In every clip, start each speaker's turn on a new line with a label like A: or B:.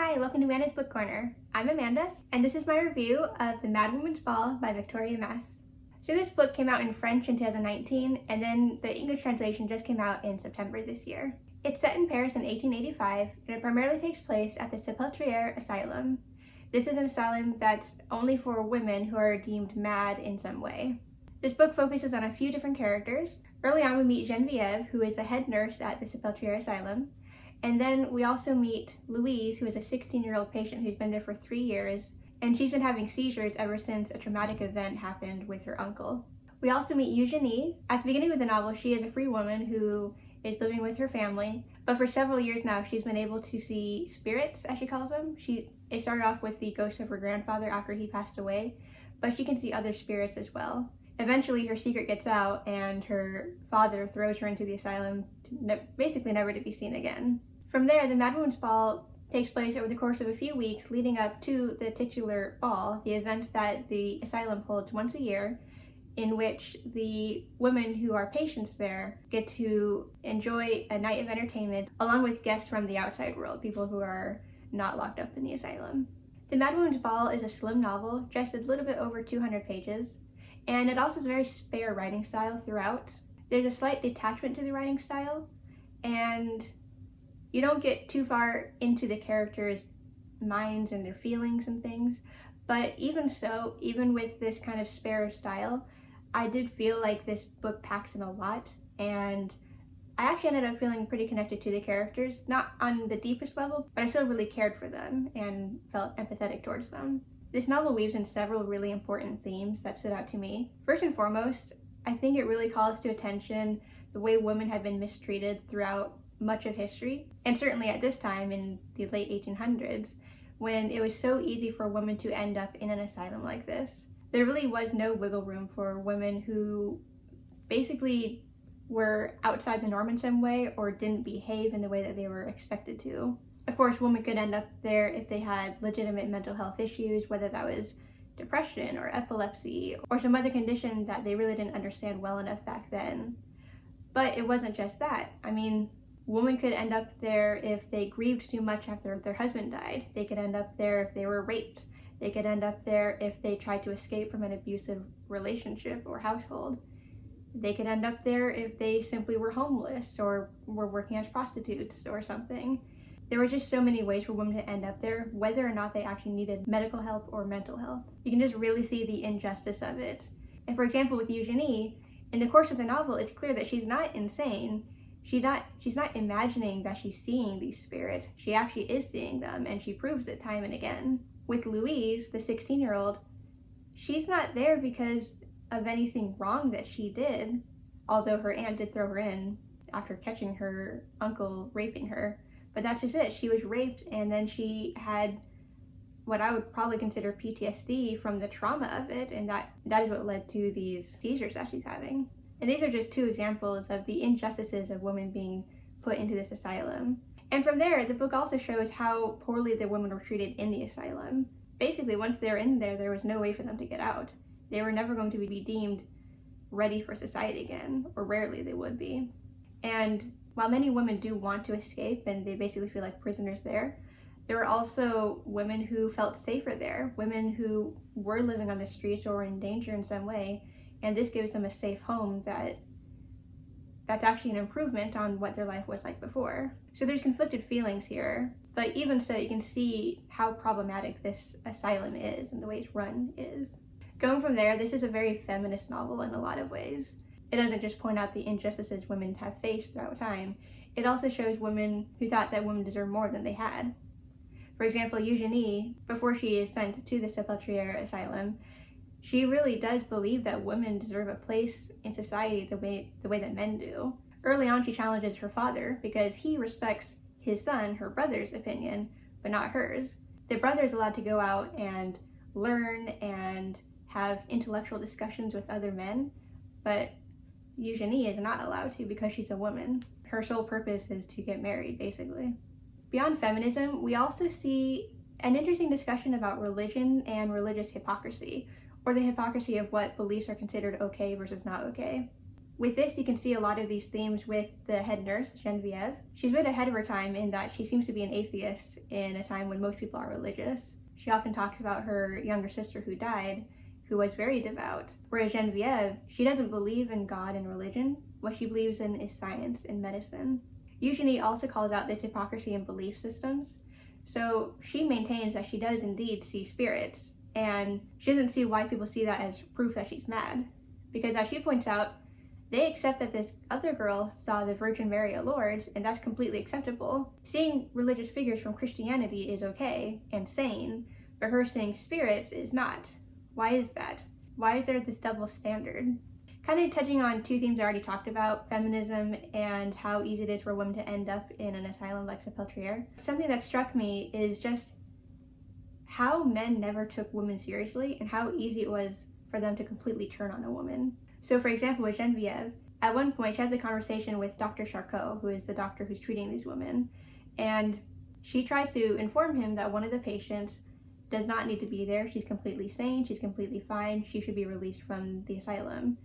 A: Hi, welcome to Amanda's Book Corner. I'm Amanda, and this is my review of The Madwoman's Ball by Victoria Mass. So this book came out in French in 2019, and then the English translation just came out in September this year. It's set in Paris in 1885, and it primarily takes place at the Sepulchriere Asylum. This is an asylum that's only for women who are deemed mad in some way. This book focuses on a few different characters. Early on we meet Geneviève, who is the head nurse at the Sepulchriere Asylum. And then we also meet Louise, who is a 16-year-old patient who's been there for 3 years, and she's been having seizures ever since a traumatic event happened with her uncle. We also meet Eugenie. At the beginning of the novel, she is a free woman who is living with her family, but for several years now, she's been able to see spirits, as she calls them. It started off with the ghost of her grandfather after he passed away, but she can see other spirits as well. Eventually, her secret gets out, and her father throws her into the asylum, basically never to be seen again. From there, the Madwoman's Ball takes place over the course of a few weeks leading up to the titular ball, the event that the asylum holds once a year, in which the women who are patients there get to enjoy a night of entertainment along with guests from the outside world, people who are not locked up in the asylum. The Madwoman's Ball is a slim novel, just a little bit over 200 pages, and it also has a very spare writing style throughout. There's a slight detachment to the writing style, and you don't get too far into the characters' minds and their feelings and things, but even so, even with this kind of spare style, I did feel like this book packs in a lot, and I actually ended up feeling pretty connected to the characters, not on the deepest level, but I still really cared for them and felt empathetic towards them. This novel weaves in several really important themes that stood out to me. First and foremost, I think it really calls to attention the way women have been mistreated throughout much of history, and certainly at this time in the late 1800s, when it was so easy for a woman to end up in an asylum like this. There really was no wiggle room for women who basically were outside the norm in some way or didn't behave in the way that they were expected to. Of course, women could end up there if they had legitimate mental health issues, whether that was depression or epilepsy or some other condition that they really didn't understand well enough back then. But it wasn't just that. I mean, women could end up there if they grieved too much after their husband died. They could end up there if they were raped. They could end up there if they tried to escape from an abusive relationship or household. They could end up there if they simply were homeless or were working as prostitutes or something. There were just so many ways for women to end up there, whether or not they actually needed medical help or mental health. You can just really see the injustice of it. And for example, with Eugenie, in the course of the novel, it's clear that she's not insane. She's not imagining that she's seeing these spirits. She actually is seeing them, and she proves it time and again. With Louise, the 16-year-old, she's not there because of anything wrong that she did, although her aunt did throw her in after catching her uncle raping her. But that's just it. She was raped, and then she had what I would probably consider PTSD from the trauma of it, and that is what led to these seizures that she's having. And these are just two examples of the injustices of women being put into this asylum. And from there, the book also shows how poorly the women were treated in the asylum. Basically, once they were in there, there was no way for them to get out. They were never going to be deemed ready for society again, or rarely they would be. And while many women do want to escape and they basically feel like prisoners there were also women who felt safer there, women who were living on the streets or in danger in some way, and this gives them a safe home that's actually an improvement on what their life was like before. So there's conflicted feelings here, but even so, you can see how problematic this asylum is and the way it's run is. Going from there, this is a very feminist novel in a lot of ways. It doesn't just point out the injustices women have faced throughout time, it also shows women who thought that women deserved more than they had. For example, Eugenie, before she is sent to the Sepulchriere Asylum, she really does believe that women deserve a place in society the way that men do. Early on, she challenges her father because he respects his son, her brother's opinion, but not hers. The brother is allowed to go out and learn and have intellectual discussions with other men, but Eugenie is not allowed to because she's a woman. Her sole purpose is to get married, basically. Beyond feminism, we also see an interesting discussion about religion and religious hypocrisy, or the hypocrisy of what beliefs are considered okay versus not okay. With this, you can see a lot of these themes with the head nurse, Genevieve. She's a bit ahead of her time in that she seems to be an atheist in a time when most people are religious. She often talks about her younger sister who died, who was very devout. Whereas Genevieve, she doesn't believe in God and religion. What she believes in is science and medicine. Eugenie also calls out this hypocrisy in belief systems. So she maintains that she does indeed see spirits, and she doesn't see why people see that as proof that she's mad. Because as she points out, they accept that this other girl saw the Virgin Mary at Lourdes, and that's completely acceptable. Seeing religious figures from Christianity is okay and sane, but her seeing spirits is not. Why is that? Why is there this double standard? Kind of touching on two themes I already talked about, feminism and how easy it is for women to end up in an asylum like Sapeltriere. Something that struck me is just how men never took women seriously and how easy it was for them to completely turn on a woman. So for example, with Genevieve, at one point she has a conversation with Dr. Charcot, who is the doctor who's treating these women, and she tries to inform him that one of the patients does not need to be there. She's completely sane, she's completely fine, she should be released from the asylum.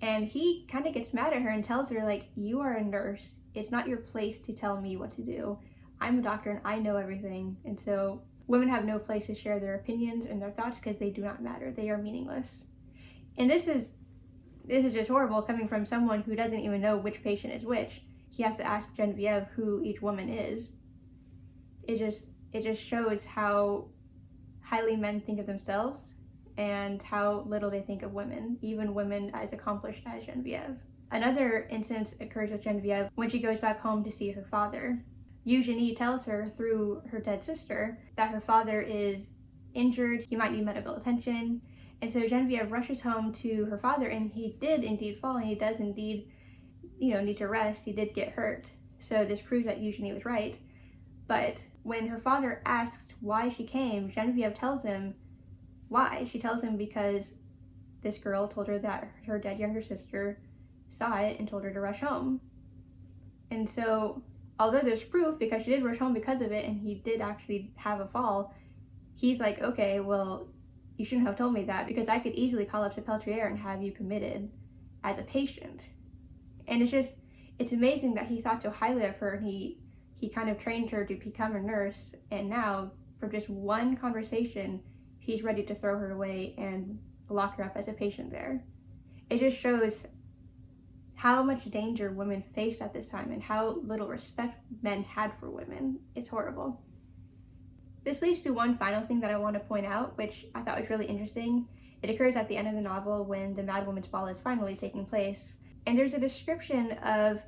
A: And he kind of gets mad at her and tells her, like, you are a nurse, it's not your place to tell me what to do. I'm a doctor and I know everything, and so women have no place to share their opinions and their thoughts because they do not matter, they are meaningless. And this is just horrible coming from someone who doesn't even know which patient is which. He has to ask Genevieve who each woman is. It just shows how highly men think of themselves and how little they think of women, even women as accomplished as Genevieve. Another instance occurs with Genevieve when she goes back home to see her father. Eugenie tells her through her dead sister that her father is injured, he might need medical attention. And so Genevieve rushes home to her father, and he did indeed fall, and he does indeed, need to rest. He did get hurt. So this proves that Eugenie was right. But when her father asks why she came, Genevieve tells him why. She tells him because this girl told her that her dead younger sister saw it and told her to rush home. And so, although there's proof, because she did rush home because of it, and he did actually have a fall, he's like, okay, well, you shouldn't have told me that, because I could easily call up Sapeltriere and have you committed as a patient. And it's amazing that he thought so highly of her, and he kind of trained her to become a nurse, and now, from just one conversation, he's ready to throw her away and lock her up as a patient there. It just shows how much danger women faced at this time and how little respect men had for women. It's horrible. This leads to one final thing that I want to point out, which I thought was really interesting. It occurs at the end of the novel when the Mad Woman's Ball is finally taking place. And there's a description of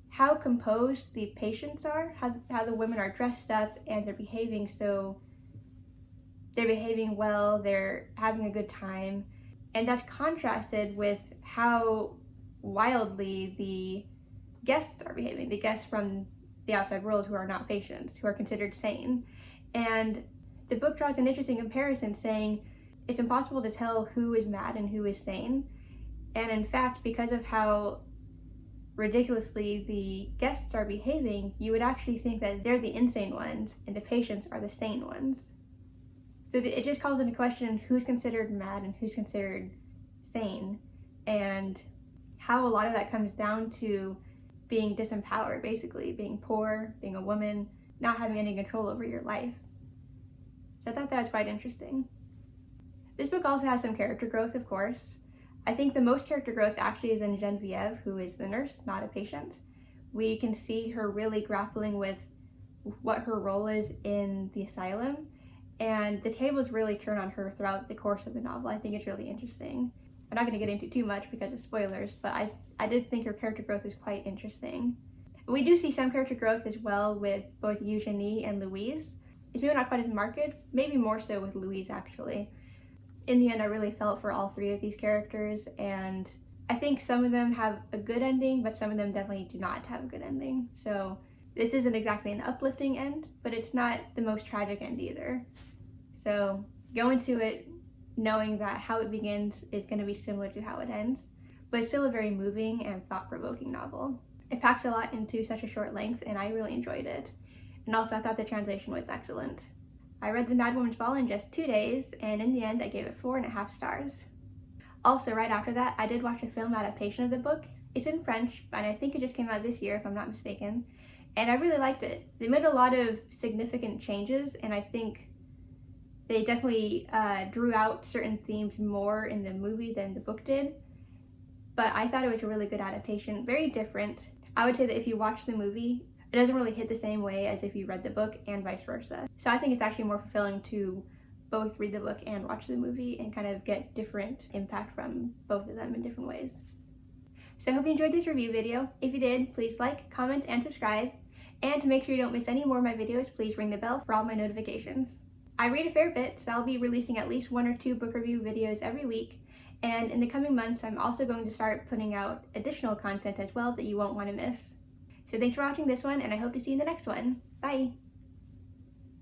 A: how composed the patients are, how the women are dressed up and they're behaving well, they're having a good time. And that's contrasted with how wildly the guests are behaving, the guests from the outside world who are not patients, who are considered sane. And the book draws an interesting comparison, saying it's impossible to tell who is mad and who is sane. And in fact, because of how ridiculously the guests are behaving, you would actually think that they're the insane ones and the patients are the sane ones. So it just calls into question who's considered mad and who's considered sane, and how a lot of that comes down to being disempowered, basically, being poor, being a woman, not having any control over your life. So I thought that was quite interesting. This book also has some character growth, of course. I think the most character growth actually is in Genevieve, who is the nurse, not a patient. We can see her really grappling with what her role is in the asylum, and the tables really turn on her throughout the course of the novel. I think it's really interesting. I'm not going to get into too much because of spoilers, but I did think her character growth is quite interesting. We do see some character growth as well with both Eugenie and Louise. It's maybe not quite as marked, maybe more so with Louise actually. In the end, I really felt for all three of these characters, and I think some of them have a good ending, but some of them definitely do not have a good ending. So this isn't exactly an uplifting end, but it's not the most tragic end either. So go into it knowing that how it begins is going to be similar to how it ends, but it's still a very moving and thought-provoking novel. It packs a lot into such a short length, and I really enjoyed it. And also, I thought the translation was excellent. I read The Mad Woman's Ball in just 2 days, and in the end, I gave it 4.5 stars. Also, right after that, I did watch a film adaptation of the book. It's in French, and I think it just came out this year if I'm not mistaken, and I really liked it. They made a lot of significant changes, and I think they definitely drew out certain themes more in the movie than the book did, but I thought it was a really good adaptation. Very different. I would say that if you watch the movie, it doesn't really hit the same way as if you read the book, and vice versa. So I think it's actually more fulfilling to both read the book and watch the movie and kind of get different impact from both of them in different ways. So I hope you enjoyed this review video. If you did, please like, comment, and subscribe. And to make sure you don't miss any more of my videos, please ring the bell for all my notifications. I read a fair bit, so I'll be releasing at least 1 or 2 book review videos every week. And in the coming months, I'm also going to start putting out additional content as well that you won't want to miss. So thanks for watching this one, and I hope to see you in the next one. Bye!